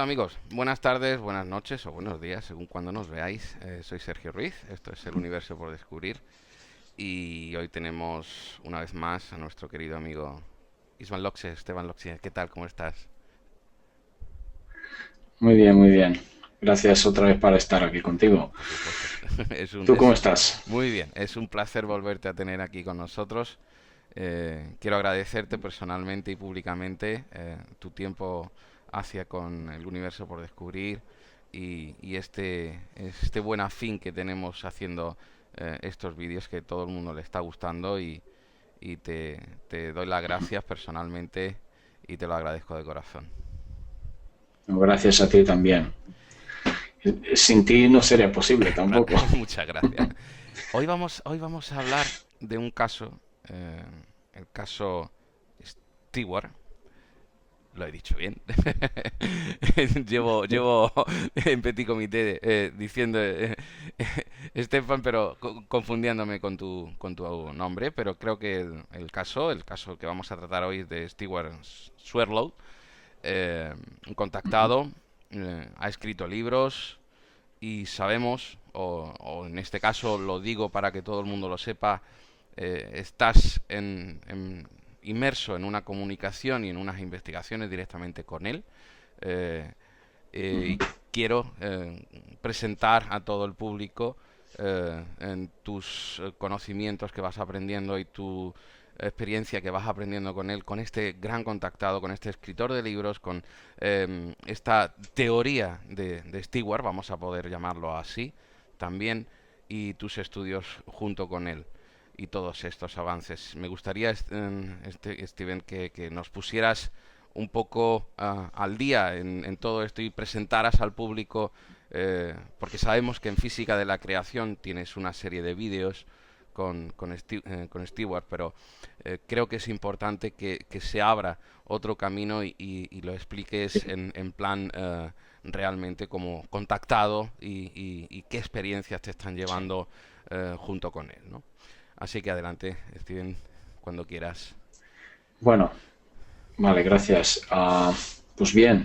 Hola amigos, buenas tardes, buenas noches o buenos días, según cuando nos veáis. Soy Sergio Ruiz, esto es El Universo por Descubrir y hoy tenemos una vez más a nuestro querido amigo Ismael Loxe, Esteban Loxe. ¿Qué tal? ¿Cómo estás? Muy bien, muy bien. Gracias otra vez para estar aquí contigo. Por supuesto. Es un, ¿Tú cómo es estás? muy bien, es un placer volverte a tener aquí con nosotros. Quiero agradecerte personalmente y públicamente tu tiempo hacia con El Universo por Descubrir y este buen afín que tenemos haciendo estos vídeos que todo el mundo le está gustando y te doy las gracias personalmente y te lo agradezco de corazón. Gracias a ti también. Sin ti no sería posible Claro, tampoco. muchas gracias. Hoy vamos a hablar de un caso, eh, el caso Stewart. Lo he dicho bien. Llevo en petit comité diciendo Stefan, pero confundiéndome con tu nombre. Pero creo que el caso que vamos a tratar hoy es de Stewart Swerdlow, un contactado, ha escrito libros y sabemos, o en este caso lo digo para que todo el mundo lo sepa, estás inmerso en una comunicación y en unas investigaciones directamente con él. eh, y quiero presentar a todo el público en tus conocimientos que vas aprendiendo y tu experiencia que vas aprendiendo con él, con este gran contactado, con este escritor de libros, con esta teoría de Stewart, vamos a poder llamarlo así, también, y tus estudios junto con él y todos estos avances. Me gustaría, Steven, que nos pusieras un poco al día en todo esto y presentaras al público, porque sabemos que en Física de la Creación tienes una serie de vídeos con Stewart, pero creo que es importante que se abra otro camino y lo expliques en plan realmente como contactado y qué experiencias te están Sí. llevando junto con él, ¿no? Así que adelante, Steven, cuando quieras. Bueno, vale, gracias. Pues bien,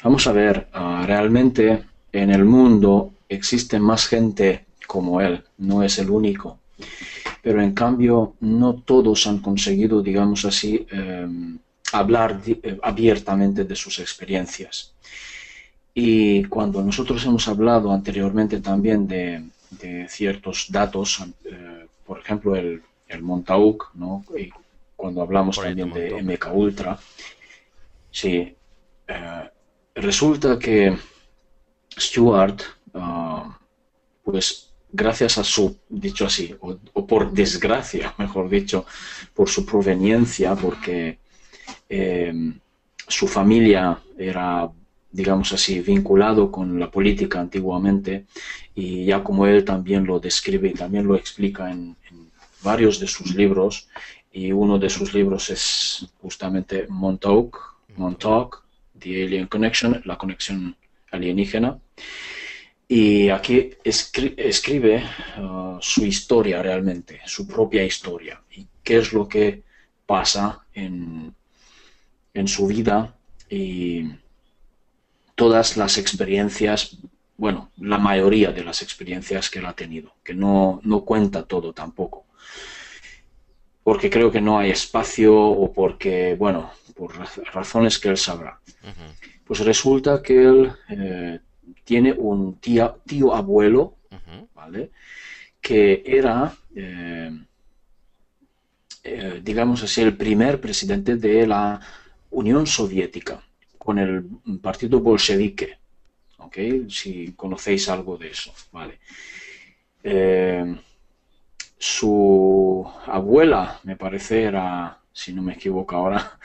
vamos a ver. Realmente en el mundo existe más gente como él, no es el único. Pero en cambio no todos han conseguido, digamos así, hablar abiertamente de sus experiencias. Y cuando nosotros hemos hablado anteriormente también de ciertos datos, por ejemplo el Montauk, ¿no? Y cuando hablamos Proyecto también de Montauk. MK Ultra, sí, resulta que Stewart, pues gracias a su, dicho así, o por desgracia, mejor dicho, por su proveniencia, porque eh, su familia era, digamos así, vinculado con la política antiguamente, y ya como él también lo describe y también lo explica en varios de sus libros, y uno de sus libros es justamente Montauk. Montauk, The Alien Connection, la conexión alienígena, y aquí escribe su historia realmente, su propia historia, y qué es lo que pasa en su vida y todas las experiencias, bueno, la mayoría de las experiencias que él ha tenido, que no cuenta todo tampoco, porque creo que no hay espacio o porque, bueno, por razones que él sabrá. Ujú, Pues resulta que él tiene un tío abuelo, ujú. ¿vale? Que era, digamos así, el primer presidente de la Unión Soviética con el partido bolchevique, ¿ok? Si conocéis algo de eso, ¿vale? Eh, su abuela, me parece, era, si no me equivoco ahora,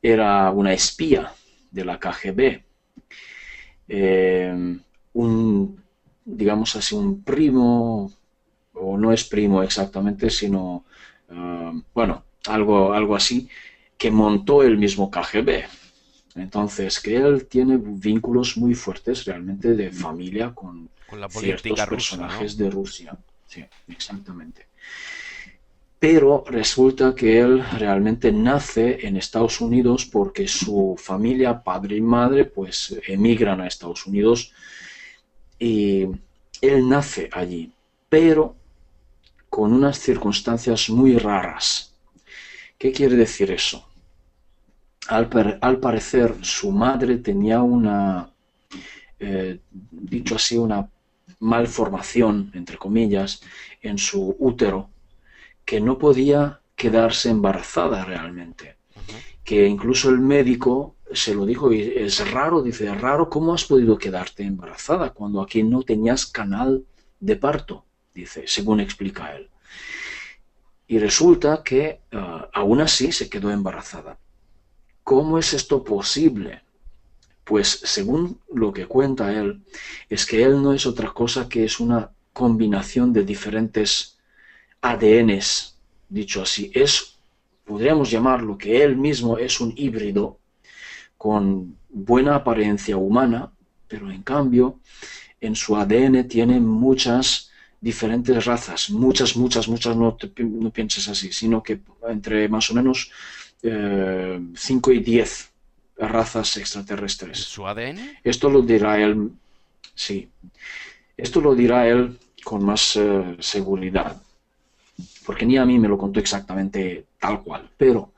era una espía de la KGB. Un, digamos así, un primo, o no es primo exactamente, sino, bueno, algo así, que montó el mismo KGB. Entonces, que él tiene vínculos muy fuertes realmente de familia con Con la política ciertos rusa, ¿no? personajes de Rusia. Sí, exactamente. pero resulta que él realmente nace en Estados Unidos porque su familia, padre y madre, pues emigran a Estados Unidos y él nace allí, pero con unas circunstancias muy raras. ¿Qué quiere decir eso? Al parecer, su madre tenía dicho así, una malformación, entre comillas, en su útero, que no podía quedarse embarazada realmente. Ujú. Que incluso el médico se lo dijo, y es raro, dice, es raro cómo has podido quedarte embarazada cuando aquí no tenías canal de parto, dice, según explica él. Y resulta que aún así se quedó embarazada. ¿Cómo es esto posible? Pues según lo que cuenta él, es que él no es otra cosa que es una combinación de diferentes ADNs, dicho así. Podríamos llamarlo que él mismo es un híbrido con buena apariencia humana, pero en cambio en su ADN tiene muchas diferentes razas, muchas, no pienses así, sino que entre más o menos 5 y 10 razas ¿En extraterrestres. su ADN? Esto lo dirá él, sí, esto lo dirá él con más seguridad, porque ni a mí me lo contó exactamente tal cual, pero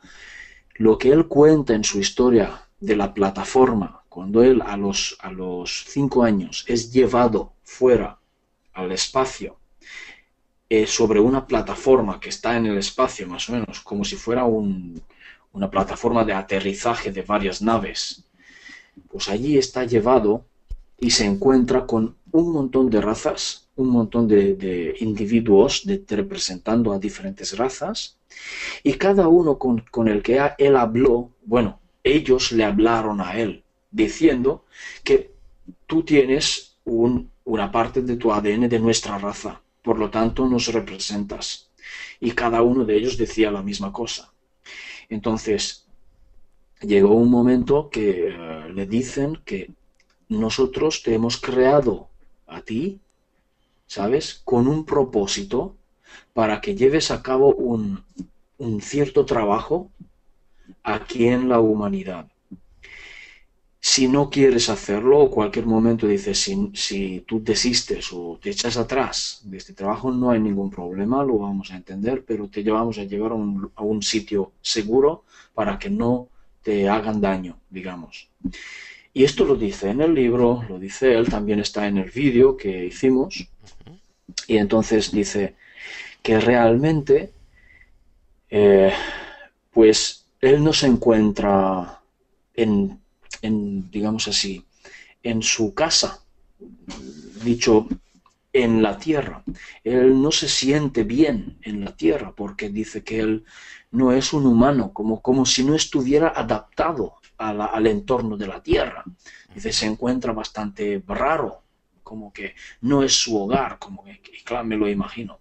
lo que él cuenta en su historia de la plataforma, cuando él a los 5 años es llevado fuera al espacio, sobre una plataforma que está en el espacio, más o menos, como si fuera una plataforma de aterrizaje de varias naves, pues allí está llevado y se encuentra con un montón de razas, un montón de individuos representando a diferentes razas, y cada uno con el que él habló, bueno, ellos le hablaron a él, diciendo que tú tienes una parte de tu ADN de nuestra raza, por lo tanto nos representas. Y cada uno de ellos decía la misma cosa. Entonces, llegó un momento que le dicen que nosotros te hemos creado a ti, ¿sabes? Con un propósito para que lleves a cabo un cierto trabajo aquí en la humanidad. Si no quieres hacerlo, o cualquier momento dices, si tú desistes o te echas atrás de este trabajo, no hay ningún problema, lo vamos a entender, pero te vamos a llevar a un sitio seguro para que no te hagan daño, digamos. Y esto lo dice en el libro, lo dice él, también está en el vídeo que hicimos, Ujú. y entonces dice que realmente, eh, pues, él no se encuentra en, digamos así, en su casa, dicho en la tierra. Él no se siente bien en la tierra porque dice que él no es un humano, como si no estuviera adaptado al entorno de la tierra. Dice, se encuentra bastante raro, como que no es su hogar, como que, claro, me lo imagino.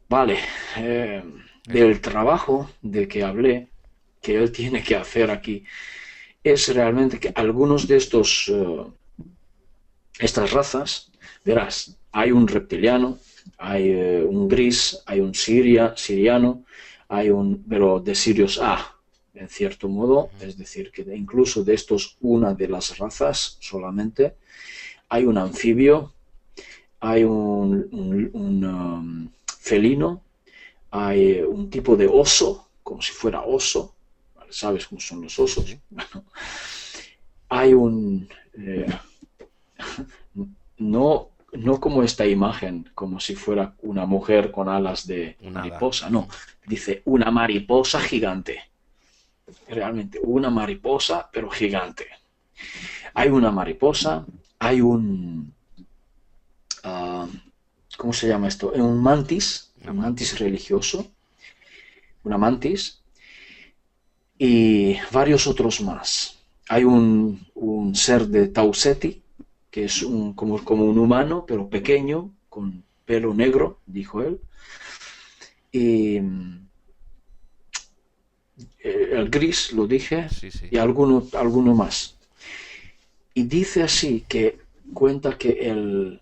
Vale, Es- del trabajo de que hablé, que él tiene que hacer aquí, es realmente que algunos de estas razas, verás, hay un reptiliano, hay un gris, hay un siriano, pero de Sirius A, en cierto modo, Ujú. es decir, que incluso de estos una de las razas solamente, hay un anfibio, hay un felino, hay un tipo de oso, como si fuera oso, ¿vale? ¿Sabes cómo son los Sí, sí, osos? sí. Bueno, hay no como esta imagen, como si fuera una mujer con alas de Un hada. mariposa, no, Ujú. dice una mariposa gigante, realmente una mariposa, pero gigante. Hay una mariposa, hay uh, ¿cómo se llama esto? Una Un mantis mantis. religioso, una mantis, y varios otros más. Hay un ser de Tauseti, que es como un humano, pero pequeño, con pelo negro, dijo él, y el gris, lo dije, Sí, sí. y alguno más. Y dice así que cuenta que el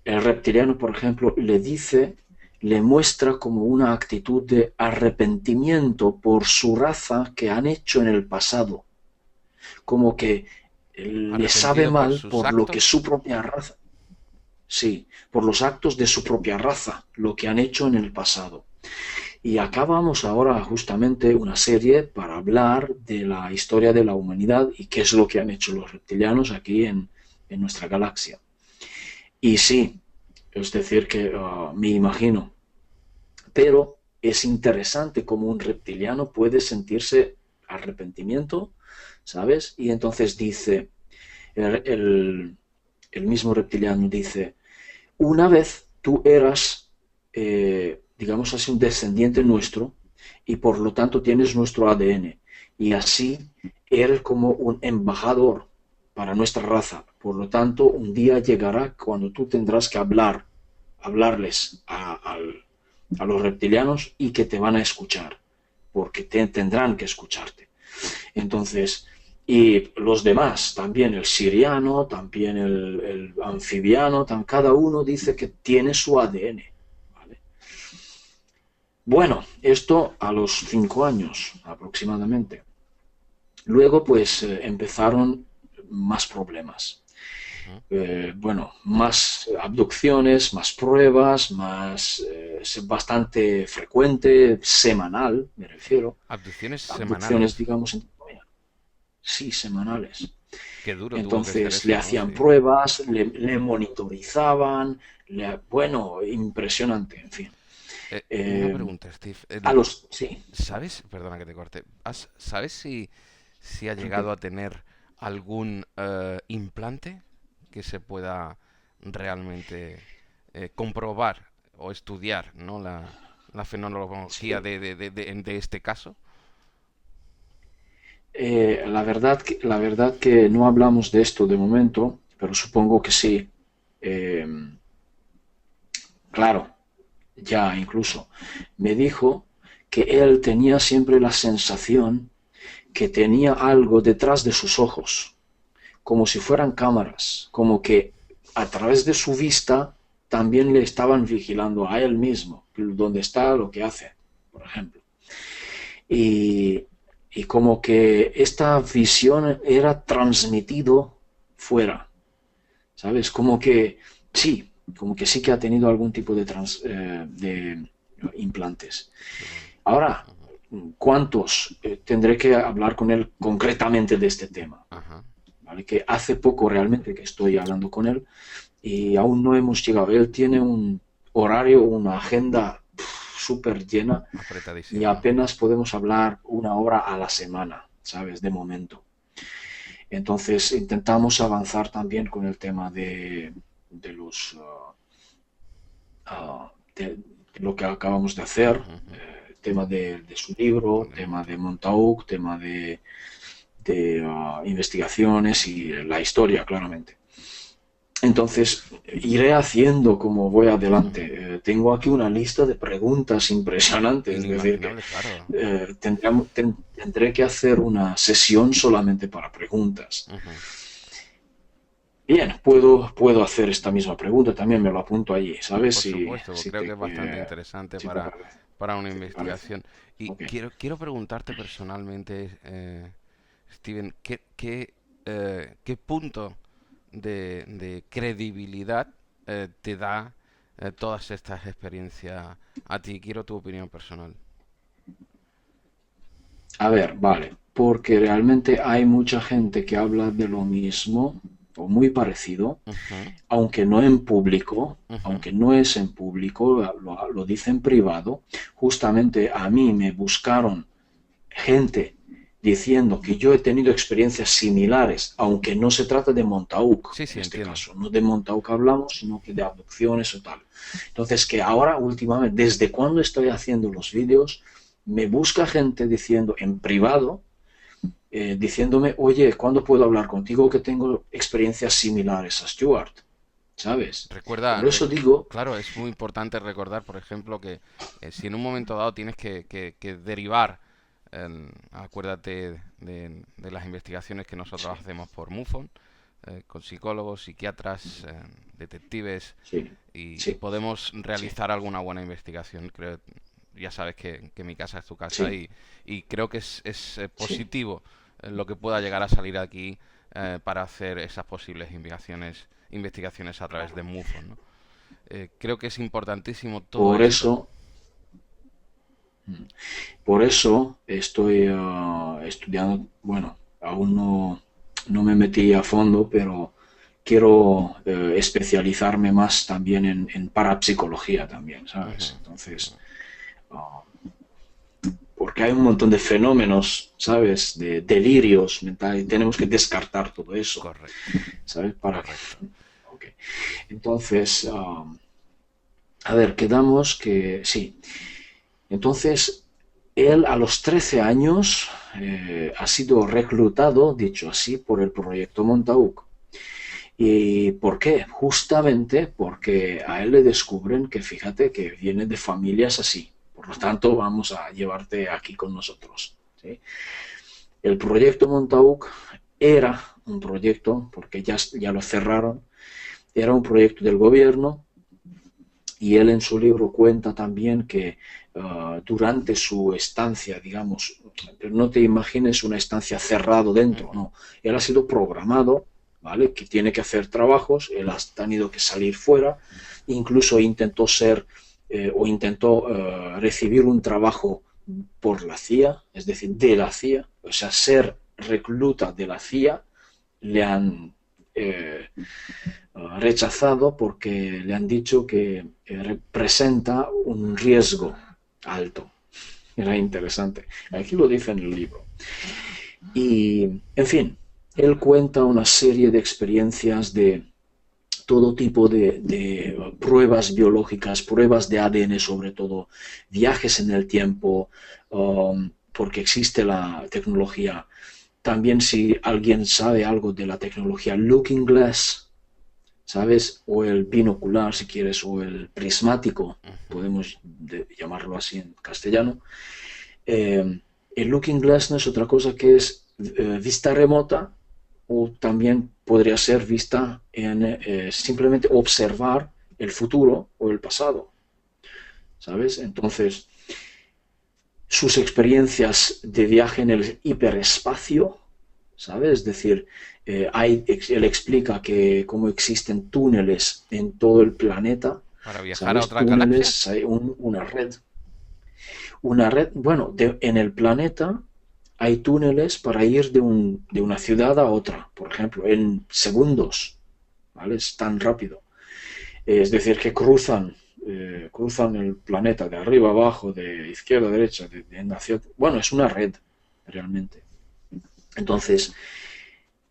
reptiliano, por ejemplo, le dice le muestra como una actitud de arrepentimiento por su raza que han hecho en el pasado, como que le sabe Arrepentido por mal sus por lo que actos. su propia raza, sí, por los actos de su propia raza, lo que han hecho en el pasado. Y acabamos ahora justamente una serie para hablar de la historia de la humanidad y qué es lo que han hecho los reptilianos aquí en nuestra galaxia. Y sí, es decir, que me imagino, pero es interesante cómo un reptiliano puede sentirse arrepentimiento, ¿sabes? Y entonces dice, el, el, el mismo reptiliano dice, una vez tú eras, digamos así, un descendiente nuestro y por lo tanto tienes nuestro ADN. Y así eres como un embajador para nuestra raza. Por lo tanto, un día llegará cuando tú tendrás que hablarles a los reptilianos y que te van a escuchar, porque tendrán que escucharte. Entonces, y los demás, también el siriano, también el anfibiano, cada uno dice que tiene su ADN. ¿Vale? Bueno, esto a los 5 años aproximadamente. Luego, pues empezaron más problemas. Ujú. Bueno, más abducciones, más pruebas, más bastante frecuente, semanal, me refiero. Abducciones Abducciones, semanales. digamos, sí, semanales. Qué duro tuvo que ser Entonces le eso, ¿no? hacían Sí. pruebas, le monitorizaban, bueno, impresionante, en fin. Una Eh, pregunta, Steve. sí, ¿Sabes? Perdona que te corte. ¿Sabes si ha llegado tranquilo. a tener algún implante que se pueda realmente comprobar o estudiar, ¿no? La fenomenología Sí. de este caso? La verdad que no hablamos de esto de momento, pero supongo que sí. Eh, claro, ya incluso me dijo que él tenía siempre la sensación que tenía algo detrás de sus ojos, como si fueran cámaras, como que a través de su vista también le estaban vigilando a él mismo, donde está, lo que hace, por ejemplo. Y, y como que esta visión era transmitido fuera, ¿sabes? Como que sí que ha tenido algún tipo de implantes. Qué bueno. Ahora, Ujú. ¿cuántos? Tendré que hablar con él concretamente de este tema, Ajá. ¿vale? Que hace poco realmente que estoy hablando con él y aún no hemos llegado. Él tiene un horario, una agenda súper llena y Apretadísimo. apenas podemos hablar 1 hora a la semana, ¿sabes? De momento. Entonces intentamos avanzar también con el tema de los de lo que acabamos de hacer, Ujú, ujú. tema de su libro, De tema de Montauk. Montauk, tema de investigaciones y la historia, claramente. Entonces, iré haciendo como voy adelante. Tengo aquí una lista de preguntas impresionantes, es decir, que Inimaginable, claro. tendré que hacer una sesión solamente para preguntas. Ujú. Bien, puedo hacer esta misma pregunta, también me lo apunto allí, ¿sabes? Por supuesto, Si creo que te, es bastante interesante si te parece. para una Si te parece. investigación. Y Ok. quiero preguntarte personalmente, Steven, ¿qué punto de credibilidad te da todas estas experiencias a ti? Quiero tu opinión personal. A ver, vale, porque realmente hay mucha gente que habla de lo mismo o muy parecido, Ujú, aunque no en público, ujú. aunque no es en público, lo dice en privado. Justamente a mí me buscaron gente diciendo que yo he tenido experiencias similares, aunque no se trata de Montauk Sí, en sí, este entiendo. caso, no de Montauk hablamos, sino que de abducciones o tal. Entonces, que ahora últimamente, desde cuando estoy haciendo los vídeos, me busca gente diciendo en privado, diciéndome, oye, ¿cuándo puedo hablar contigo que tengo experiencias similares a Stuart? ¿Sabes? Recuerda, Por eso digo, claro, es muy importante recordar, por ejemplo, que si en un momento dado tienes que derivar, acuérdate de las investigaciones que nosotros sí, hacemos por MUFON, con psicólogos, psiquiatras, detectives, sí, y sí, podemos sí, realizar alguna buena investigación. Creo, ya sabes que mi casa es tu casa, sí, y creo que es sí, positivo lo que pueda llegar a salir aquí para hacer esas posibles investigaciones a través de claro. MUFON, ¿no? Creo que es importantísimo todo Por esto. eso, por eso estoy estudiando, bueno, aún no me metí a fondo, pero quiero especializarme más también en parapsicología también, Ujú, ¿sabes? ujú. Entonces, ah, porque hay un montón de fenómenos, ¿sabes? De delirios mentales y tenemos que descartar todo eso, Correcto, ¿sabes? Para que... correcto. Okay. Entonces, a ver, quedamos que sí. Entonces, él a los 13 años ha sido reclutado, dicho así, por el proyecto Montauk. ¿Y por qué? Justamente porque a él le descubren que, fíjate, que viene de familias así. Por lo tanto, vamos a llevarte aquí con nosotros. ¿Sí? El proyecto Montauk era un proyecto, porque ya lo cerraron, era un proyecto del gobierno, y él en su libro cuenta también que durante su estancia, digamos, pero no te imagines una estancia cerrado dentro, Ujú, no, él ha sido programado, ¿vale? Que tiene que hacer trabajos, él ha tenido que salir fuera, incluso intentó ser o intentó recibir un trabajo por la CIA, es decir, de la CIA, o sea, ser recluta de la CIA, le han rechazado porque le han dicho que representa un riesgo alto. Era interesante. Aquí lo dice en el libro. Y, en fin, él cuenta una serie de experiencias de todo tipo de pruebas biológicas, pruebas de ADN sobre todo, viajes en el tiempo, porque existe la tecnología. También si alguien sabe algo de la tecnología Looking Glass, ¿sabes? O el binocular, si quieres, o el prismático, ujú. podemos llamarlo así en castellano. El looking glass no es otra cosa que es vista remota, o también podría ser vista en simplemente observar el futuro o el pasado, ¿sabes? Entonces, sus experiencias de viaje en el hiperespacio, ¿sabes? Es decir, él explica que cómo existen túneles en todo el planeta, Para viajar a ¿sabes? otras galaxias. Túneles, hay una red, bueno, en el planeta hay túneles para ir de una ciudad a otra, por ejemplo, en segundos, ¿vale? Es tan rápido. Es decir, que cruzan el planeta de arriba a abajo, de izquierda a derecha, hacia... Bueno, es una red, realmente. Entonces,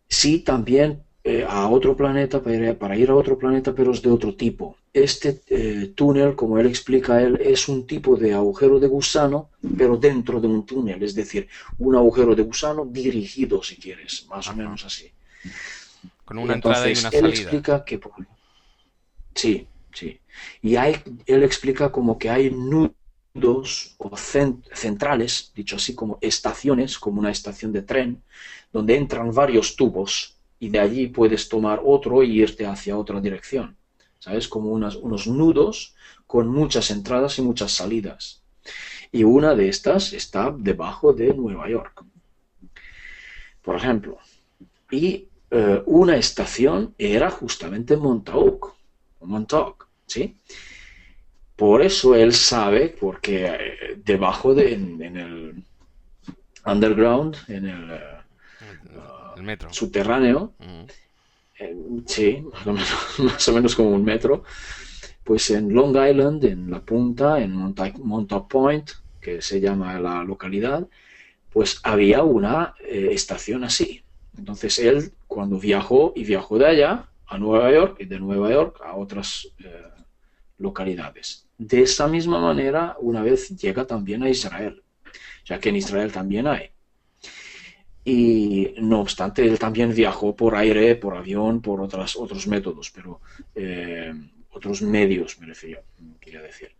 sí, también a otro planeta, para ir a otro planeta, pero es de otro tipo. Este túnel, como él explica, es un tipo de agujero de gusano, pero dentro de un túnel, es decir, un agujero de gusano dirigido, si quieres, más o Ajá. menos así. Con Y una entrada y entonces una él salida. explica que, sí, sí, y él explica como que hay nudos o centrales, dicho así, como estaciones, como una estación de tren, donde entran varios tubos y de allí puedes tomar otro y irte hacia otra dirección. ¿Sabes? Como unos nudos con muchas entradas y muchas salidas. Y una de estas está debajo de Nueva York, por ejemplo. Y una estación era justamente Montauk, ¿sí? Por eso él sabe, porque debajo en el underground, en el El metro. subterráneo, Ujú. sí, más o menos como un metro, pues en Long Island, en la punta, en Montauk Point, que se llama la localidad, pues había una estación así. Entonces él, cuando viajó de allá a Nueva York y de Nueva York a otras localidades. De esa misma manera, una vez llega también a Israel, ya que en Israel también hay. Y no obstante, él también viajó por aire, por avión, por otros métodos, pero otros medios, quería decir.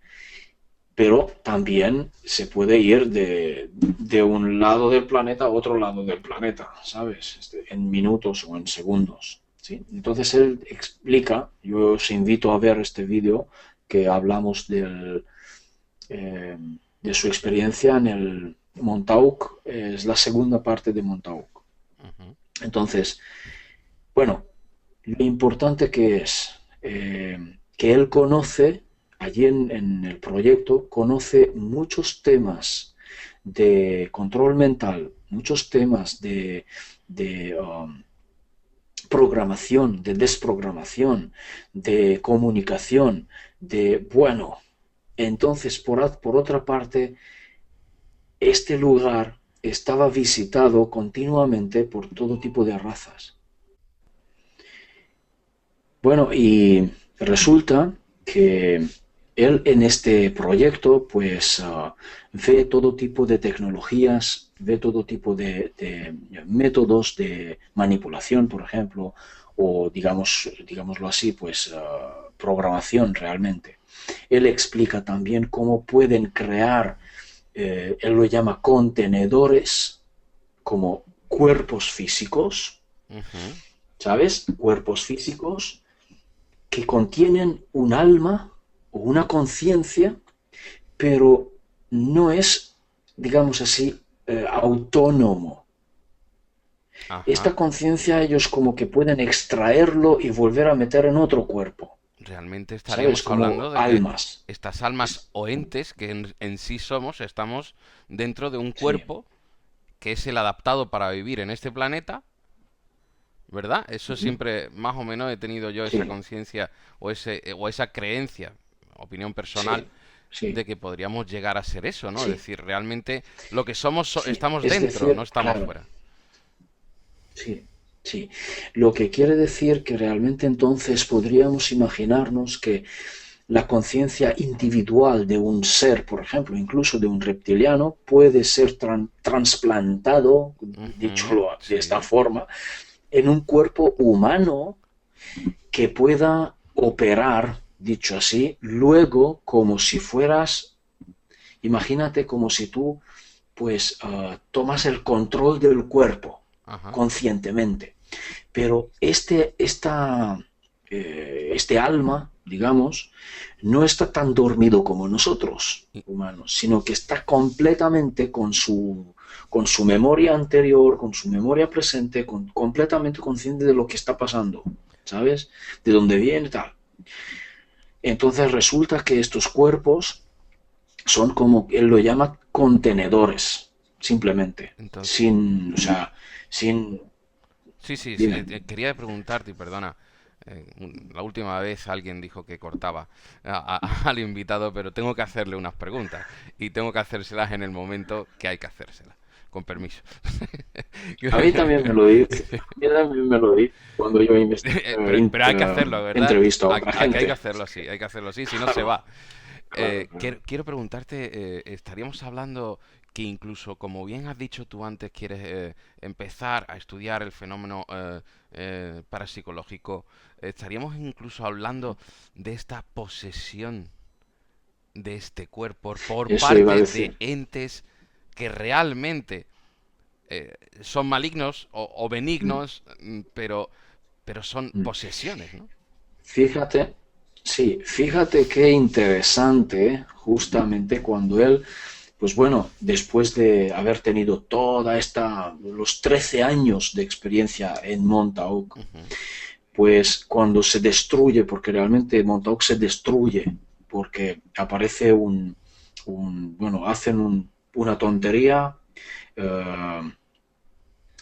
Pero también se puede ir de un lado del planeta a otro lado del planeta, ¿sabes? En minutos o en segundos. ¿sí? Entonces él explica, yo os invito a ver este vídeo que hablamos eh, de su experiencia en el Montauk, es la segunda parte de Montauk. Ujú, Entonces, bueno, lo importante que es que él conoce, allí en el proyecto, conoce muchos temas de control mental, muchos temas de programación, de desprogramación, de comunicación, bueno, entonces por otra parte, este lugar estaba visitado continuamente por todo tipo de razas. Bueno, y resulta que él en este proyecto pues ve todo tipo de tecnologías, ve todo tipo de métodos de manipulación, por ejemplo, o digámoslo así, pues programación realmente. Él explica también cómo pueden crear, él lo llama contenedores, como cuerpos físicos, ujú. ¿sabes? Cuerpos físicos que contienen un alma o una conciencia, pero no es, digamos así, autónomo. Ajá. Esta conciencia ellos como que pueden extraerlo y volver a meter en otro cuerpo, Realmente ¿sabes? estaríamos Como hablando de que almas. estas almas o entes que en sí somos, estamos dentro de un Sí, cuerpo que es el adaptado para vivir en este planeta, ¿verdad? Eso siempre, más o menos, he tenido yo esa sí, conciencia o esa creencia, opinión personal, sí, sí, de que podríamos llegar a ser eso, ¿no? Es sí, decir, realmente lo que somos sí. estamos Es dentro, no decir, estamos claro, fuera. sí, sí. Lo que quiere decir que realmente entonces podríamos imaginarnos que la conciencia individual de un ser, por ejemplo, incluso de un reptiliano, puede ser trasplantado, Ujú, dicho de esta sí. forma, en un cuerpo humano que pueda operar, dicho así, luego como si fueras, imagínate como si tú, pues, tomas el control del cuerpo Ajá. conscientemente. Pero este alma, digamos, no está tan dormido como nosotros, Y- humanos, sino que está completamente con su memoria anterior, con su memoria presente, completamente consciente de lo que está pasando, ¿sabes? De dónde viene, tal. Entonces resulta que estos cuerpos son como él lo llama contenedores, simplemente, entonces, sin, o sea, sin, sí, sí, sí, dime. quería preguntarte, y perdona, la última vez alguien dijo que cortaba al invitado, pero tengo que hacerle unas preguntas y tengo que hacérselas en el momento que hay que hacérselas, con permiso. A mí también me lo dice, a mí también me lo dice cuando yo Pero hay que hacerlo, ¿verdad? entrevisto a otra Hay que gente. hacerlo así, hay que hacerlo así, si no se Claro, va. claro, claro. Quiero preguntarte, estaríamos hablando que incluso, como bien has dicho tú antes, quieres empezar a estudiar el fenómeno parapsicológico, estaríamos incluso hablando de esta posesión de este cuerpo por Eso iba a parte de decir. entes que realmente son malignos o Mm. benignos, pero son Mm. posesiones, ¿no? Fíjate, sí, fíjate qué interesante justamente cuando él, pues bueno, después de haber tenido los 13 años de experiencia en Montauk, Ujú, pues cuando se destruye, porque realmente Montauk se destruye, porque aparece bueno, hacen una tontería, eh,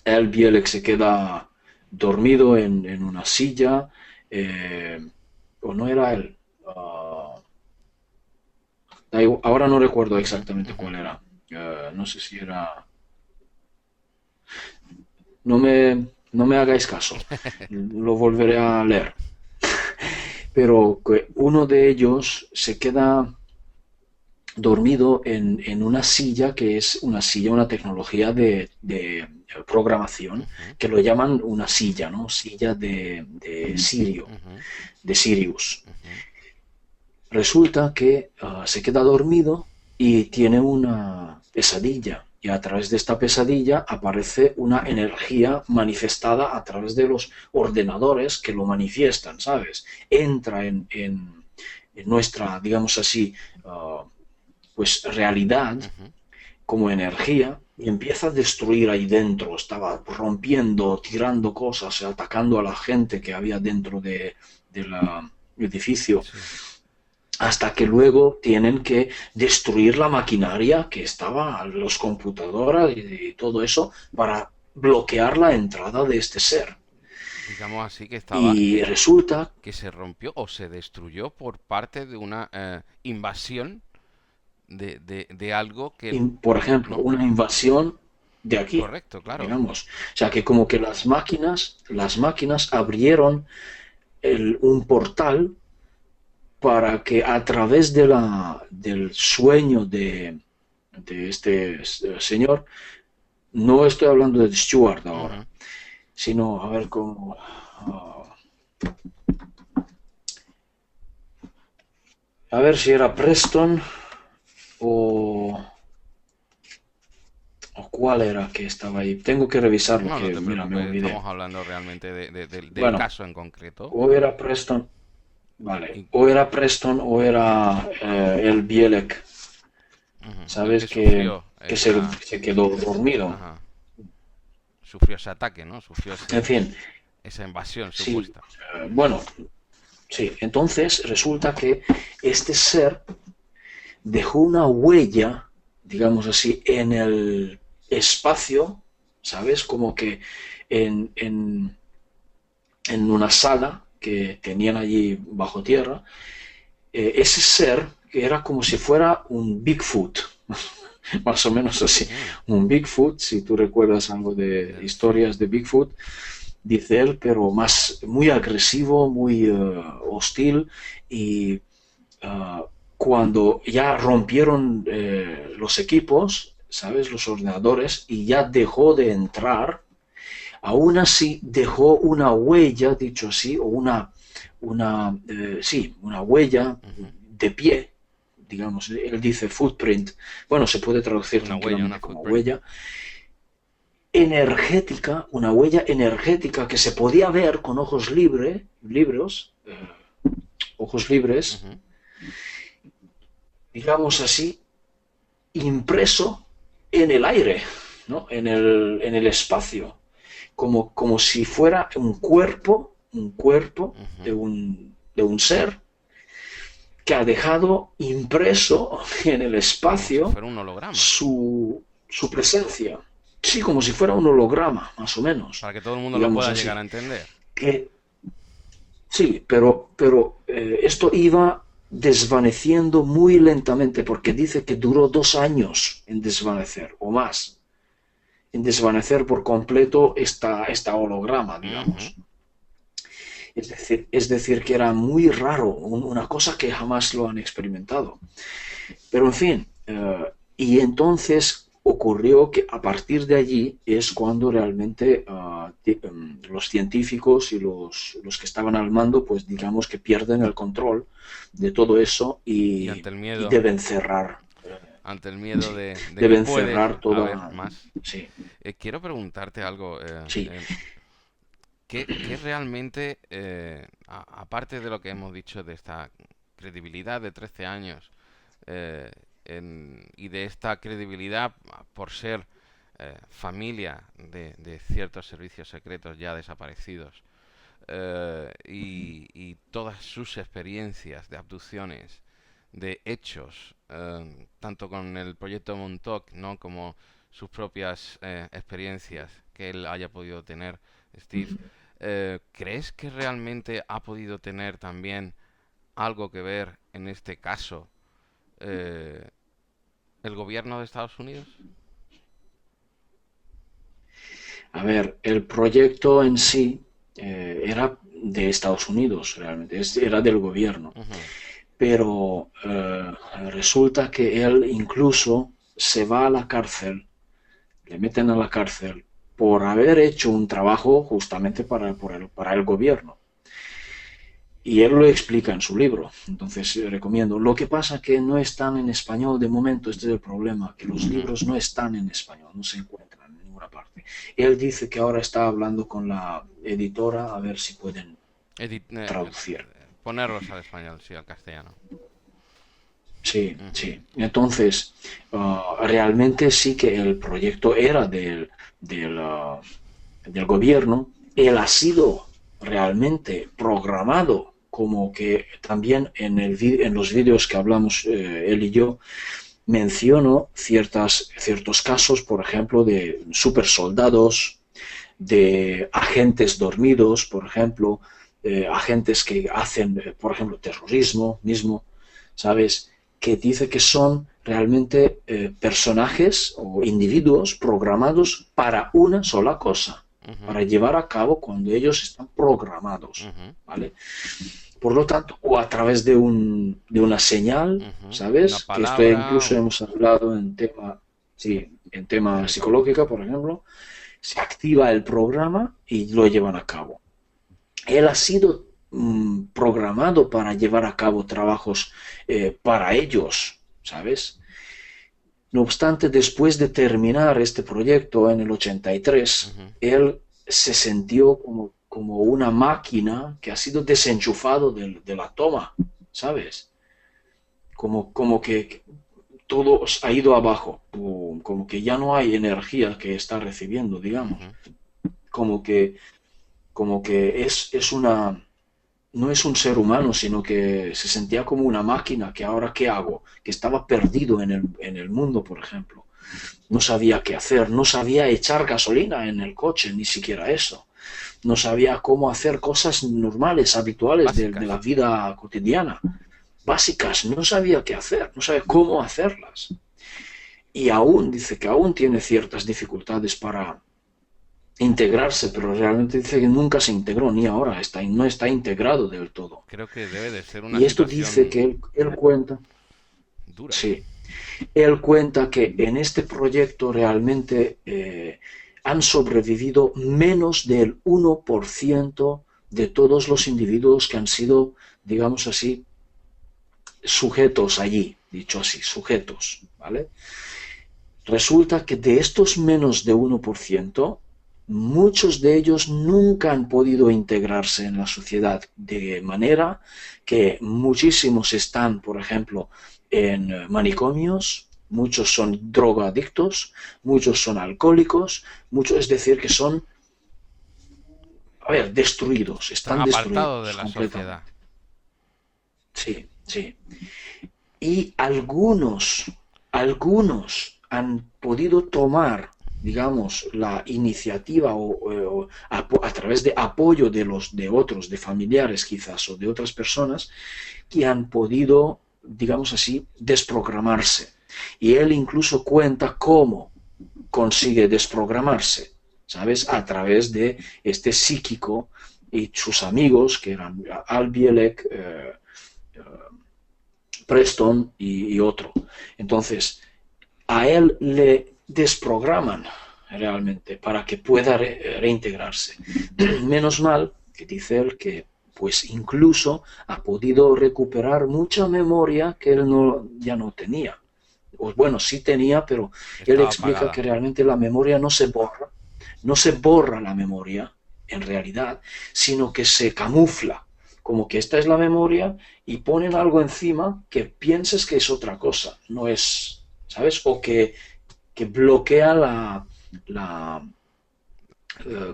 el Bielek se queda dormido en una silla, eh, o no era él. Ahora no recuerdo ujú, exactamente ujú. cuál era. No sé si era. No me hagáis caso, lo volveré a leer. Pero que uno de ellos se queda dormido en una silla que es una tecnología de programación, Ujú, que lo llaman una silla, ¿no? Silla de Sirio, ujú, de Sirius. ujú. Resulta que se queda dormido y tiene una pesadilla. y a través de esta pesadilla aparece una energía manifestada a través de los ordenadores que lo manifiestan, ¿sabes? Entra en nuestra, digamos así, pues realidad Ujú. como energía y empieza a destruir ahí dentro. Estaba rompiendo, tirando cosas, atacando a la gente que había dentro del edificio, Sí. hasta que luego tienen que destruir la maquinaria que estaba, los computadoras y todo eso, para bloquear la entrada de este ser. Digamos así que estaba, Y resulta, que se rompió o se destruyó por parte de una invasión de algo que, por ejemplo, ¿no? una invasión de aquí, Correcto, claro. digamos. O sea, que como que las máquinas abrieron un portal para que a través del sueño de este señor, no estoy hablando de Stewart ahora, Ujú. sino a ver cómo, a ver si era Preston o, o cuál era que estaba ahí. Tengo que revisarlo, No, no que te mira, me preocupes, olvidé. estamos hablando realmente del Bueno, caso en concreto. o era Preston, vale, Y, o era Preston o era el Bielek, ujú, el ¿sabes? que Que, sufrió que se, esa, se quedó dormido. ajá, sufrió ese ataque, ¿no? Sufrió En fin, esa invasión sí, supuesta. bueno, sí. Entonces resulta que este ser dejó una huella, digamos así, en el espacio, ¿sabes? Como que en una sala que tenían allí bajo tierra, ese ser que era como si fuera un Bigfoot, más o menos así, Mm, un Bigfoot, si tú recuerdas algo de sí, historias de Bigfoot, dice él, pero más muy agresivo, muy hostil y cuando ya rompieron los equipos, ¿sabes? Los ordenadores y ya dejó de entrar, aún así dejó una huella, dicho así, o sí, una huella ujú. de pie, digamos, él dice footprint, bueno, se puede traducir Una huella, una tranquilamente como footprint. huella, energética, una huella energética que se podía ver con ojos libres, Ujú. digamos así, impreso en el aire, ¿no? en el espacio, como si fuera un cuerpo Ujú. de un ser que ha dejado impreso en el Como si espacio fuera un holograma. su presencia. Sí, como si fuera un holograma, más o menos, Para que todo el mundo lo digamos pueda llegar a así. entender. Que sí, pero esto iba desvaneciendo muy lentamente porque dice que duró 2 años en desvanecer o más, en desvanecer por completo esta holograma, Ujú. digamos. Es decir, que era muy raro, una cosa que jamás lo han experimentado. Pero en fin, y entonces ocurrió que a partir de allí es cuando realmente los científicos y los que estaban al mando, pues digamos que pierden el control de todo eso Y y deben cerrar. ante el miedo Sí, de que deben puede cerrar haber toda. más, Sí, quiero preguntarte algo. sí. ¿Qué realmente, aparte de lo que hemos dicho de esta credibilidad de 13 años eh, y de esta credibilidad por ser familia de ciertos servicios secretos ya desaparecidos y todas sus experiencias de abducciones, de hechos, tanto con el proyecto Montauk, ¿no? Como sus propias experiencias que él haya podido tener, Steve, ¿crees que realmente ha podido tener también algo que ver en este caso eh, el gobierno de Estados Unidos? A ver, el proyecto en sí era de Estados Unidos, realmente, era del gobierno. Ujú. Pero resulta que él incluso se va a la cárcel, le meten a la cárcel por haber hecho un trabajo justamente para el gobierno. y él lo explica en su libro, entonces recomiendo. Lo que pasa que no están en español de momento, este es el problema, que los Ujú. libros no están en español, no se encuentran en ninguna parte. Él dice que ahora está hablando con la editora a ver si pueden Edit- eh, traducir. Ponerlos al español, sí, al castellano. Sí, Ujú. sí. Entonces, realmente sí que el proyecto era del gobierno. Él ha sido realmente programado como que también en los vídeos que hablamos él y yo, menciono ciertos casos, por ejemplo, de supersoldados, de agentes dormidos, por ejemplo, agentes que hacen, por ejemplo, terrorismo mismo, ¿sabes? Que dice que son realmente personajes o individuos programados para una sola cosa, Ujú. para llevar a cabo cuando ellos están programados, Ujú. ¿vale? Por lo tanto, o a través de una señal, Ujú. Una ¿sabes? Que esto palabra, incluso hemos hablado en tema, sí, en tema psicológica, sí. por ejemplo, se activa el programa y lo llevan a cabo. Él ha sido programado para llevar a cabo trabajos para ellos, ¿sabes? No obstante, después de terminar este proyecto en el 83, Ujú. él se sintió como una máquina que ha sido desenchufado de la toma, ¿sabes? Como que todo ha ido abajo, como que ya no hay energía que está recibiendo, digamos. Ujú. Como que, como que es una, no es un ser humano, sino que se sentía como una máquina, que ahora qué hago, que estaba perdido en el mundo, por ejemplo. No sabía qué hacer, no sabía echar gasolina en el coche, ni siquiera eso. No sabía cómo hacer cosas normales, habituales de la Básicas. vida cotidiana, básicas. No sabía qué hacer, no sabía cómo hacerlas. Y aún dice que aún tiene ciertas dificultades para integrarse, pero realmente dice que nunca se integró, ni ahora no está integrado del todo. Creo que debe de ser una Y esto dice situación que él cuenta, dura. sí, él cuenta que en este proyecto realmente han sobrevivido menos del 1% de todos los individuos que han sido, digamos así, sujetos allí, dicho así, sujetos, ¿vale? Resulta que de estos menos de 1%, muchos de ellos nunca han podido integrarse en la sociedad, de manera que muchísimos están, por ejemplo, en manicomios, muchos son drogadictos, muchos son alcohólicos, muchos, es decir, que son, a ver, destruidos, Están están apartados de destruidos la sociedad. completamente. Sí, sí. Y algunos han podido tomar, digamos, la iniciativa a través de apoyo de otros, de familiares quizás o de otras personas que han podido, digamos así, desprogramarse. Y él incluso cuenta cómo consigue desprogramarse, ¿sabes? A través de este psíquico y sus amigos, que eran Al Bielek, Preston y otro. Entonces, a él le desprograman realmente para que pueda reintegrarse. Menos mal que dice él que pues incluso ha podido recuperar mucha memoria que él ya no tenía. O bueno, sí tenía, pero él Estaba explica que apagada. realmente la memoria no se borra, no se borra la memoria en realidad, sino que se camufla, como que esta es la memoria y ponen algo encima que pienses que es otra cosa, no es, ¿sabes? O que bloquea la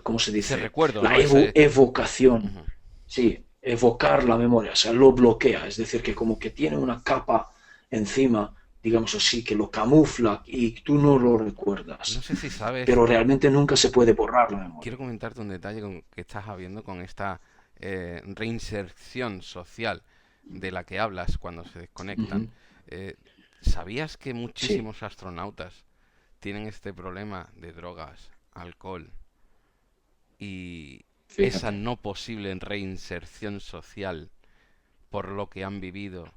¿cómo se Ese dice? recuerdo, La ¿no? Ese... evocación, Ujú. sí, evocar la memoria, o sea, lo bloquea, es decir, que como que tiene una capa encima, digamos así, que lo camufla y tú no lo No recuerdas, sé si sabes, pero realmente nunca se puede borrar la quiero memoria. comentarte un detalle que estás habiendo con esta reinserción social de la que hablas cuando se Uh desconectan. -huh. Eh, ¿Sabías que Sí, muchísimos astronautas tienen este problema de drogas, alcohol y esa fíjate. no posible reinserción social por lo que han vivido,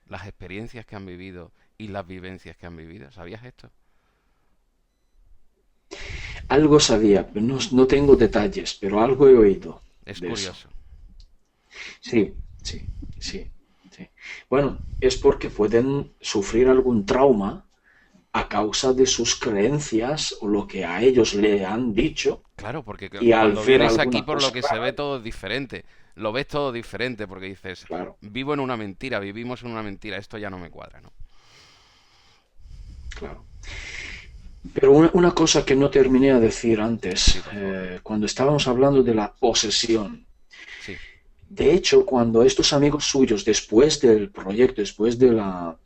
las experiencias que han vivido y las vivencias que han vivido? ¿Sabías esto? Algo sabía, no tengo detalles, pero algo he oído Es de eso. curioso. Sí, sí, sí, sí. Bueno, es porque pueden sufrir algún trauma a causa de sus creencias o lo que a ellos le han dicho Claro, porque y al cuando ver vienes aquí alguna por lo cosa que se ve rara, todo es diferente. Lo ves todo diferente porque dices, claro, vivo en una mentira, vivimos en una mentira, esto ya no me cuadra, ¿no? claro. Pero una cosa que no terminé de decir antes, Sí, por favor. cuando estábamos hablando de la posesión, Sí. de hecho, cuando estos amigos suyos, después del proyecto, después de la...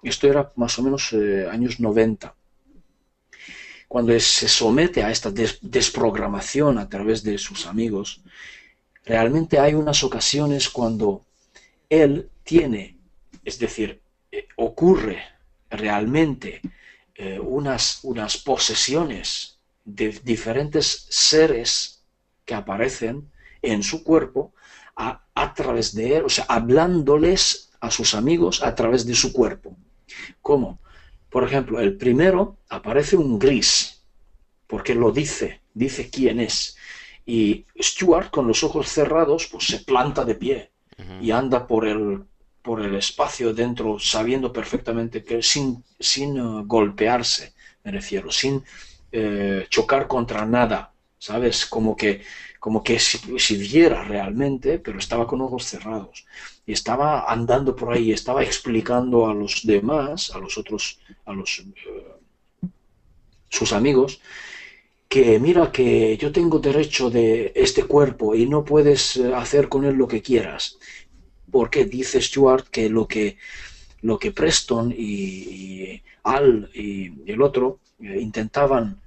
Esto era más o menos años 90, cuando se somete a esta desprogramación a través de sus amigos, realmente hay unas ocasiones cuando él tiene, es decir, ocurre realmente unas posesiones de diferentes seres que aparecen en su cuerpo a través de él, o sea, hablándoles a sus amigos a través de su cuerpo. ¿Cómo? Por ejemplo, el primero aparece un gris, porque lo dice quién es. Y Stuart, con los ojos cerrados, pues se planta de pie Ujú. y anda por el espacio dentro, sabiendo perfectamente que sin golpearse, me refiero, sin chocar contra nada, ¿sabes? Como que si viera realmente, pero estaba con ojos cerrados. Y estaba andando por ahí, estaba explicando a los demás, a los otros, a los sus amigos, que mira que yo tengo derecho de este cuerpo y no puedes hacer con él lo que quieras. Porque dice Stuart que lo que Preston y Al y el otro intentaban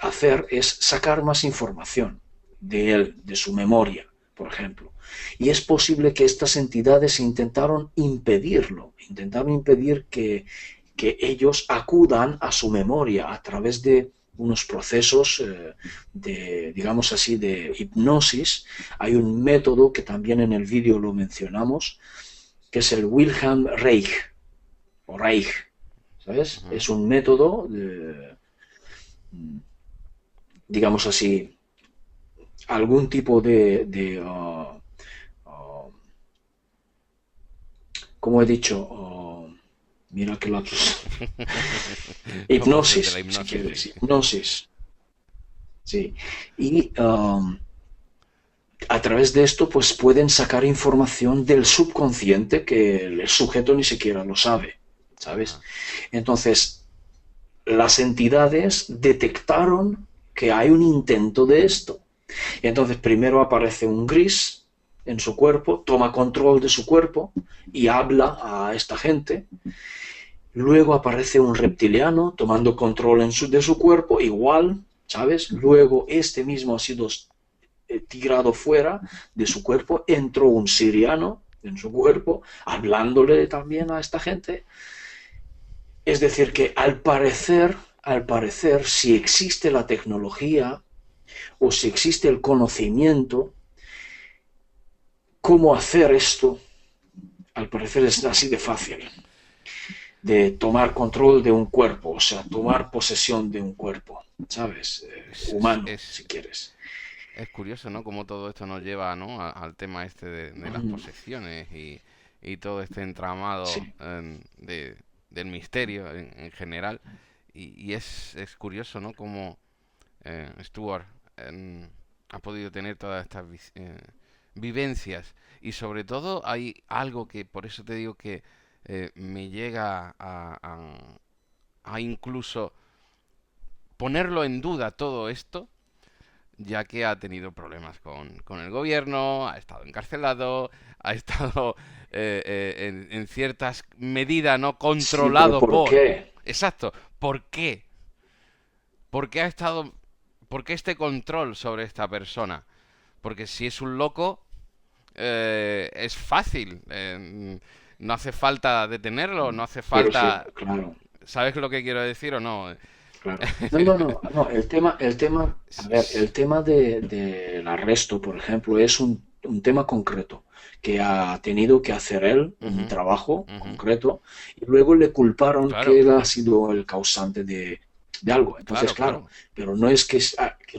hacer es sacar más información de él, de su memoria, por ejemplo. Y es posible que estas entidades intentaron impedirlo, intentaron impedir que ellos acudan a su memoria a través de unos procesos de, digamos así, de hipnosis. Hay un método que también en el vídeo lo mencionamos, que es el Wilhelm Reich, o Reich, ¿sabes? Ujú. Es un método, de, digamos así, algún tipo como he dicho, mira que lapsus, No, pues de la hipnosis, si hipnosis, sí. quieres, hipnosis, sí. Y a través de esto, pues pueden sacar información del subconsciente que el sujeto ni siquiera lo sabe, ¿sabes? Ajá. Entonces, las entidades detectaron que hay un intento de esto. Entonces, primero aparece un gris en su cuerpo, toma control de su cuerpo y habla a esta gente. Luego aparece un reptiliano tomando control de su cuerpo, igual, ¿sabes? Luego este mismo ha sido tirado fuera de su cuerpo, entró un siriano en su cuerpo, hablándole también a esta gente. Es decir, que al parecer, si existe la tecnología o si existe el conocimiento, cómo hacer esto, al parecer es así de fácil, de tomar control de un cuerpo, o sea, tomar posesión de un cuerpo, ¿sabes? Es, es, Humano, es, si quieres. es curioso, ¿no? Cómo todo esto nos lleva, ¿no? Al tema este de las Mm, posesiones y todo este entramado sí, del misterio en general. Y es curioso, ¿no? Cómo Stuart ha podido tener todas estas vivencias. Y sobre todo hay algo que, por eso te digo que me llega a incluso ponerlo en duda todo esto, ya que ha tenido problemas con el gobierno, ha estado encarcelado, ha estado en ciertas medidas no sí, pero controlado ¿por por... qué? Exacto, ¿por qué? ¿Por qué ha estado... ¿Por qué este control sobre esta persona? Porque si es un loco, es fácil. No hace falta detenerlo, no hace Pero sí, falta... claro, ¿Sabes lo que quiero decir o no? claro. No, no, no, no, a ver, el tema del arresto, por ejemplo, es un tema concreto que ha tenido que hacer él, un Ujú, trabajo ujú. concreto, y luego le culparon que Claro, él ha sido el causante de algo. Entonces, claro, claro, claro. pero no es que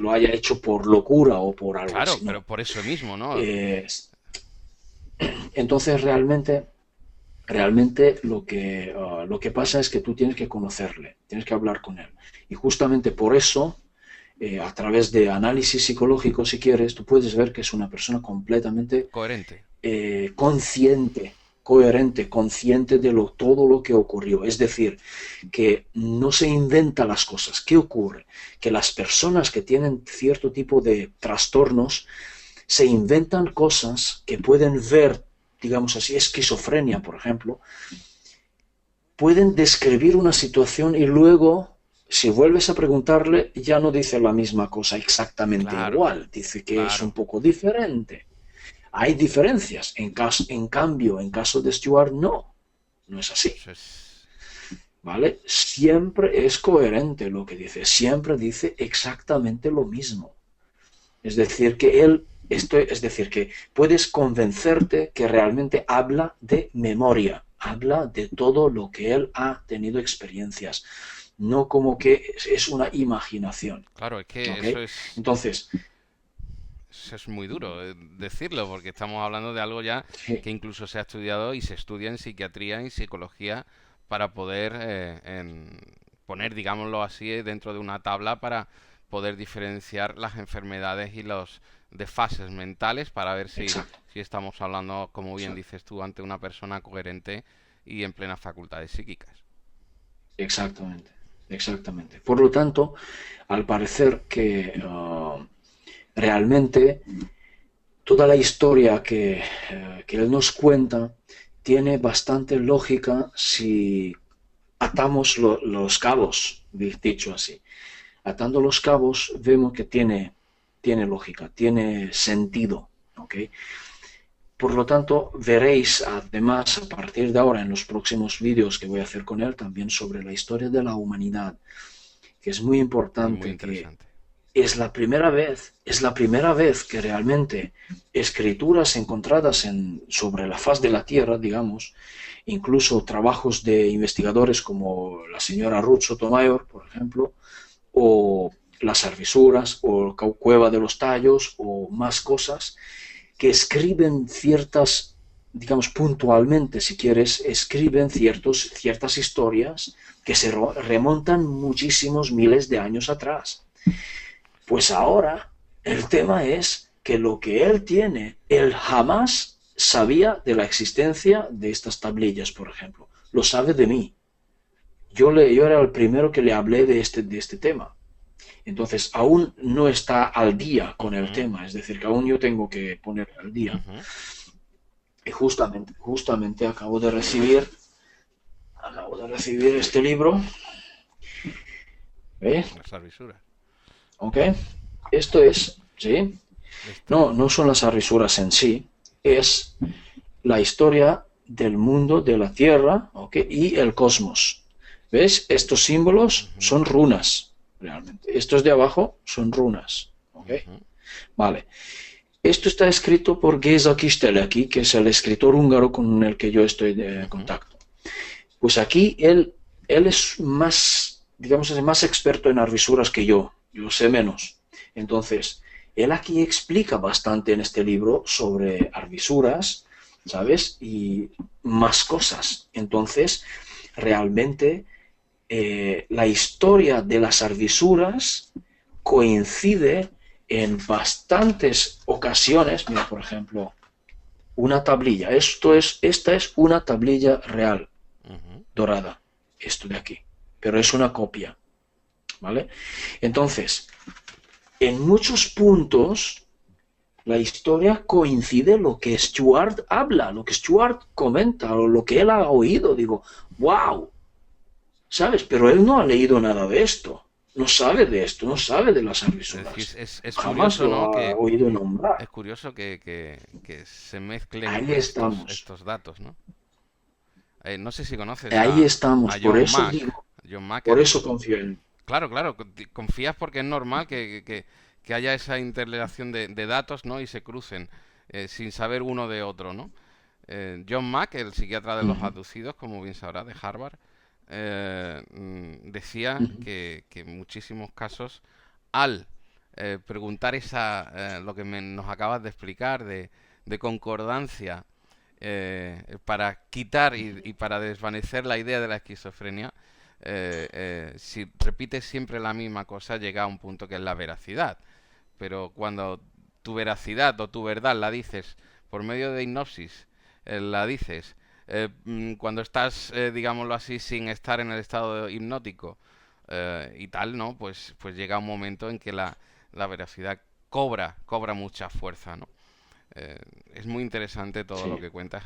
lo haya hecho por locura o por algo Claro, así, pero no. por eso mismo, ¿no? Eh, Entonces realmente lo que pasa es que tú tienes que conocerle, tienes que hablar con él. Y justamente por eso, a través de análisis psicológico, si quieres, tú puedes ver que es una persona completamente Coherente. consciente, coherente, consciente de todo lo que ocurrió. Es decir, que no se inventa las cosas. ¿Qué ocurre? Que las personas que tienen cierto tipo de trastornos se inventan cosas que pueden ver, digamos así, esquizofrenia, por ejemplo, pueden describir una situación y luego, si vuelves a preguntarle, ya no dice la misma cosa exactamente Claro, igual, dice que es un claro. poco diferente. Hay diferencias, en cambio, en caso de Stuart, no, no es así, Eso es... ¿vale? Siempre es coherente lo que dice, siempre dice exactamente lo mismo. Es decir, que es decir, que puedes convencerte que realmente habla de memoria, habla de todo lo que él ha tenido experiencias, no como que es una imaginación, Claro, es que ¿ok? Entonces, eso es muy duro decirlo, porque estamos hablando de algo ya sí, que incluso se ha estudiado y se estudia en psiquiatría y psicología para poder poner, digámoslo así, dentro de una tabla para poder diferenciar las enfermedades y los desfases mentales para ver exacto, si estamos hablando, como bien exacto, dices tú, ante una persona coherente y en plenas facultades psíquicas. exactamente, exactamente. Por lo tanto, al parecer que realmente toda la historia que él nos cuenta tiene bastante lógica si atamos los cabos, dicho así. Atando los cabos vemos que tiene lógica, tiene sentido. ¿Ok? Por lo tanto, veréis además a partir de ahora en los próximos vídeos que voy a hacer con él también sobre la historia de la humanidad, que es muy Y muy importante, que interesante. es la primera vez que realmente escrituras encontradas sobre la faz de la Tierra, digamos, incluso trabajos de investigadores como la señora Ruth Sotomayor, por ejemplo, o las arvisuras, o Cueva de los Tallos, o más cosas, que escriben ciertas, digamos, puntualmente, si quieres, escriben ciertas historias que se remontan muchísimos miles de años atrás. Pues ahora el tema es que lo que él tiene, él jamás sabía de la existencia de estas tablillas, por ejemplo. Lo sabe de mí. Yo era el primero que le hablé de este tema. Entonces, aún no está al día con el Ujú, tema, es decir, que aún yo tengo que poner al día. ujú. Y justamente acabo de recibir este libro, ¿eh? Las arvisuras. ¿Ok? Esto es, ¿sí? Esto. No, no son las arvisuras en sí, es la historia del mundo, de la Tierra, ¿ok? Y el cosmos. ¿Ves? Estos símbolos Ujú, son runas, realmente. Estos de abajo son runas, ¿ok? ujú, Vale. Esto está escrito por Géza Kisteleki, que es el escritor húngaro con el que yo estoy de ujú. contacto. Pues aquí él es más, digamos, es más experto en arvisuras que yo sé menos. Entonces, él aquí explica bastante en este libro sobre arvisuras, ¿sabes? Y más cosas. Entonces, realmente la historia de las arvisuras coincide en bastantes ocasiones. Mira, por ejemplo, una tablilla. Esta es una tablilla real, Ujú. dorada. Esto de aquí. Pero es una copia, ¿vale? Entonces, en muchos puntos, la historia coincide lo que Stuart habla, lo que Stuart comenta, o lo que él ha oído. Digo, wow, ¿sabes? Pero él no ha leído nada de esto. No sabe de esto, no sabe de las Es decir, arvisuras. es Jamás curioso, lo ¿no? ha Que oído nombrar. es curioso que se mezclen Ahí estamos. estos datos, ¿no? No sé si conoces Ahí estamos. a John Mack. John Mack, Por eso confío en él. claro, claro, confías porque es normal que haya esa interrelación de datos, ¿no? Y se crucen sin saber uno de otro, ¿no? John Mack, el psiquiatra de Uh los -huh, abducidos, como bien sabrá, de Harvard, decía uh -huh, que en muchísimos casos, al preguntar lo que nos acabas de explicar de concordancia para quitar y para desvanecer la idea de la esquizofrenia, si repites siempre la misma cosa, llega a un punto que es la veracidad. Pero cuando tu veracidad o tu verdad la dices por medio de hipnosis, la dices cuando estás, digámoslo así, sin estar en el estado hipnótico y tal, ¿no? Pues llega un momento en que la veracidad cobra mucha fuerza, ¿no? Eh, es muy interesante todo lo Sí. que cuentas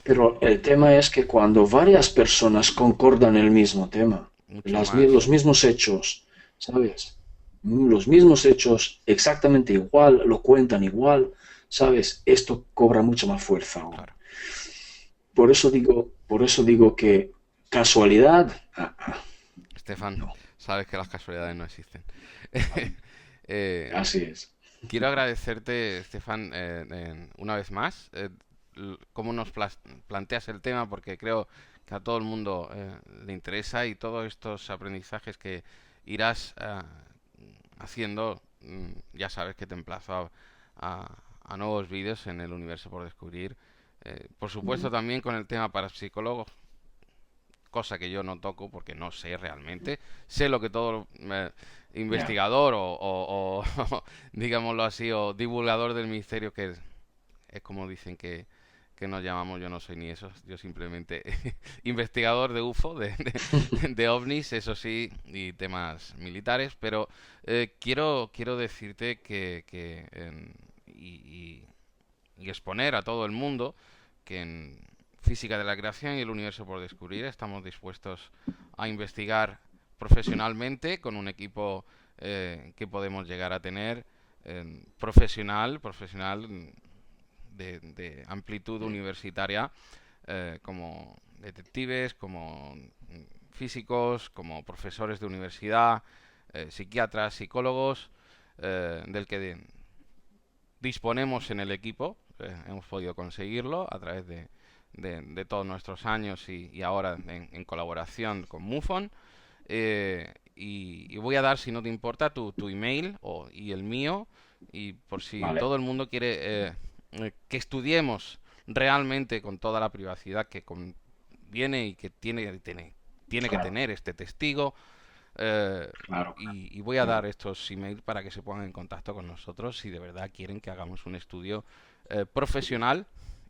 Pero el tema es que cuando varias personas concordan el mismo tema, mucho más. los mismos hechos, ¿sabes? Los mismos hechos exactamente igual, lo cuentan igual, ¿sabes? Esto cobra mucha más fuerza aún. Claro. Por eso digo que casualidad, Estefan, no. sabes que las casualidades no existen. Eh, Así es. quiero agradecerte, Estefan, una vez más, cómo nos planteas el tema, porque creo que a todo el mundo le interesa y todos estos aprendizajes que irás haciendo, ya sabes que te emplazo a nuevos vídeos en el universo por descubrir. Por supuesto también con el tema para psicólogos, cosa que yo no toco porque no sé realmente. Sé lo que todo Ya. investigador digámoslo así, o divulgador del misterio, que es como dicen que nos llamamos, yo no soy ni eso, yo simplemente investigador de UFO, de ovnis, eso sí, y temas militares, pero quiero decirte y exponer a todo el mundo que en Física de la Creación y el Universo por Descubrir estamos dispuestos a investigar profesionalmente con un equipo que podemos llegar a tener profesional de amplitud universitaria, como detectives, como físicos, como profesores de universidad, psiquiatras, psicólogos, del que disponemos en el equipo. Hemos podido conseguirlo a través de todos nuestros años y ahora en colaboración con MUFON. Y voy a dar, si no te importa, tu email y el mío. Y por si Vale. todo el mundo quiere que estudiemos realmente con toda la privacidad que conviene y que tiene que Claro, tener este testigo, eh, claro, y voy a dar estos emails para que se pongan en contacto con nosotros si de verdad quieren que hagamos un estudio profesional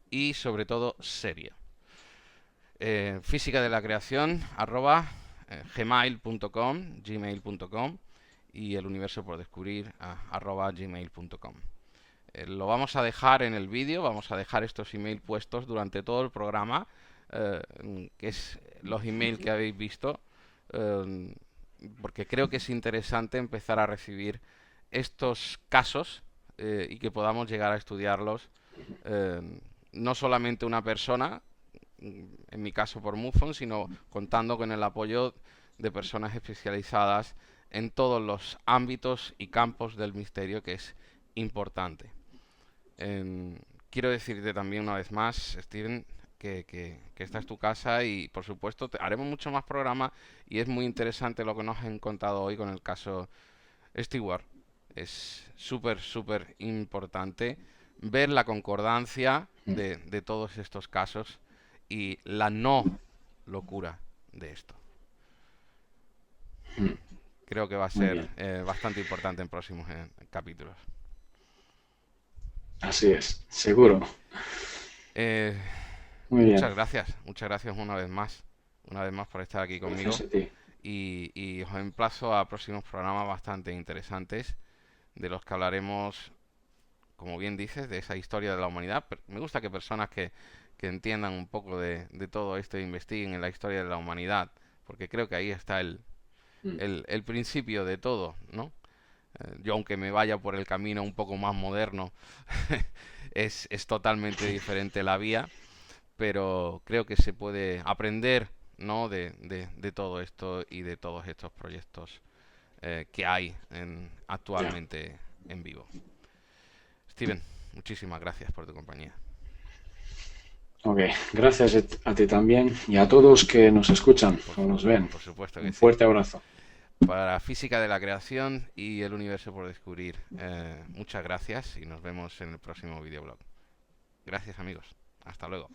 y sobre todo serio. Física de la creación gmail.com y el universo por descubrir gmail.com. Lo vamos a dejar en el vídeo, vamos a dejar estos emails puestos durante todo el programa, que es los emails que habéis visto, eh, porque creo que es interesante empezar a recibir estos casos y que podamos llegar a estudiarlos, eh, no solamente una persona, en mi caso por MUFON, sino contando con el apoyo de personas especializadas en todos los ámbitos y campos del misterio, que es importante. Eh, quiero decirte también una vez más, Steven, que esta es tu casa y por supuesto haremos mucho más programa y es muy interesante lo que nos han contado hoy con el caso Stewart. Es súper importante ver la concordancia de todos estos casos y la no locura de esto. Creo que va a muy ser bien. bastante importante en próximos capítulos. Así es, seguro. Eh, Muy bien. muchas gracias una vez más por estar aquí Gracias conmigo a ti. y os emplazo a próximos programas bastante interesantes de los que hablaremos, como bien dices, de esa historia de la humanidad. Me gusta que personas que entiendan un poco de todo esto e investiguen en la historia de la humanidad, porque creo que ahí está el principio de todo, ¿no? Yo aunque me vaya por el camino un poco más moderno, es totalmente diferente la vía, pero creo que se puede aprender, ¿no? de todo esto y de todos estos proyectos que hay Ya. actualmente en vivo. Steven, muchísimas gracias por tu compañía. Ok, gracias a ti también y a todos que nos escuchan Por, o su- nos ven. por supuesto que Un sí. fuerte abrazo. Para Física de la Creación y el Universo por Descubrir, muchas gracias y nos vemos en el próximo videoblog. Gracias, amigos. Hasta luego.